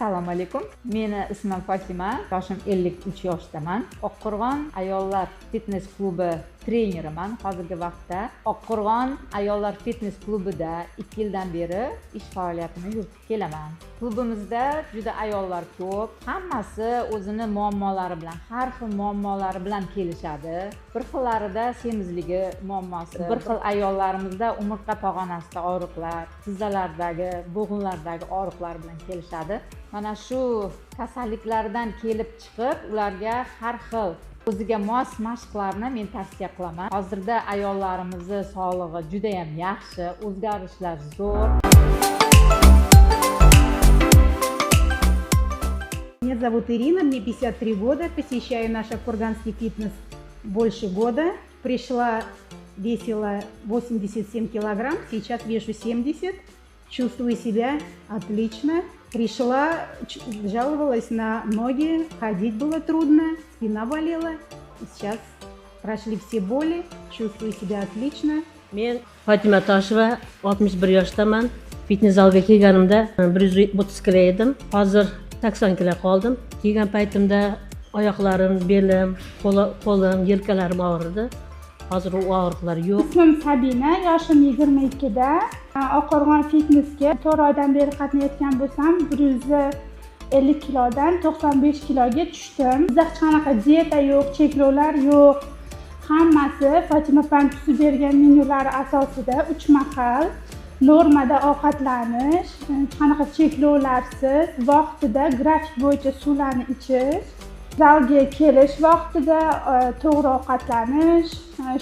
Assalomu alaykum. Meni ismim Fatima, yoshim 53 yoshdaman. Oqqo'rg'on ayollar fitness klubi treneriman. Hozirgi vaqtda Oqqo'rg'on ayollar fitness klubida 2 yildan beri ish faoliyatini yuritib kelaman. Klubimizda juda ayollar ko'p. Hammasi o'zini muammolari bilan, har xil muammolari bilan kelishadi. Bir xillarida semizligi muammosi, bir xil ayollarimizda umurtqa pog'onasida og'riqlar, tizzalardagi, bo'g'inlardagi og'riqlar bilan kelishadi. Mana shu kasalliklardan kelib chiqib, ularga har xil o'ziga mos mashqlarni men tavsiya qilaman. Hozirda ayollarimizni sog'lig'i juda ham yaxshi, o'zgarishlar zo'r. Меня зовут Ирина, мне 53 года, посещаю наш Оккурганский фитнес больше года. Пришла, весила 87 килограмм, сейчас вешу 70, чувствую себя отлично. Пришла, жаловалась на ноги, ходить было трудно, спина болела. Сейчас прошли все боли, чувствую себя отлично. Men Fatima Tosheva, 61 yoshdaman. Fitness zalga kelganimda 130 kilo edim. Hozir 80 kilo qoldim. Kelgan paytimda oyoqlarim, belim, qo'lim, yelkalarim og'ridi. Hozir u og'riqlar yo'q. İsmim Sabina, yoshim 22da. Oqqo'rg'on fitnessga 4 oydan beri qatnayotgan bo'lsam, 150 kilodan 95 kiloga tushdim. Bizda hech qanaqa dieta yo'q, cheklovlar yo'q. Hammasi Fatima Pan tuzib bergan menyular asosida 3 mahal normada ovqatlanish, hech qanaqa cheklovlarsiz, vaqtida grafik bo'yicha suvlarni ichish, zalga kelish vaqtida to'g'ri ovqatlanish.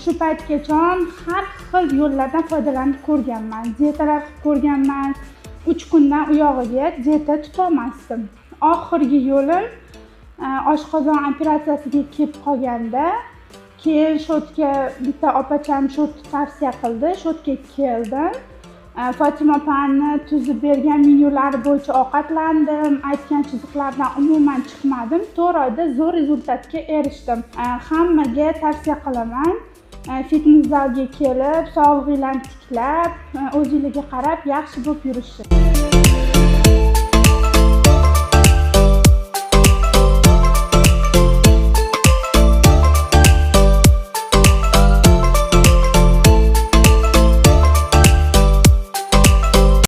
Shu paytgacha har xil yo'llardan foydalanib ko'rganman, dietalar qilib ko'rganman. 3 kundan u yog'iga dieta tutolmasdim. Oxirgi yo'lim oshqozon operatsiyasiga kelib qolganda, keyin shotka bitta opacham shotni tavsiya qildi, shotga keldim. Fatima Panni tuzib bergan menyulari bo'yicha ovqatlandim, aytgan chiziqlardan umuman chiqmadim. 4 oyda zo'r rezultatga erishdim. Hammaga tavsiya qilaman. Fitness zalga kelib, sog'lig'inglarni tiklab, o'zingizga qarab yaxshi bo'lib yurishni.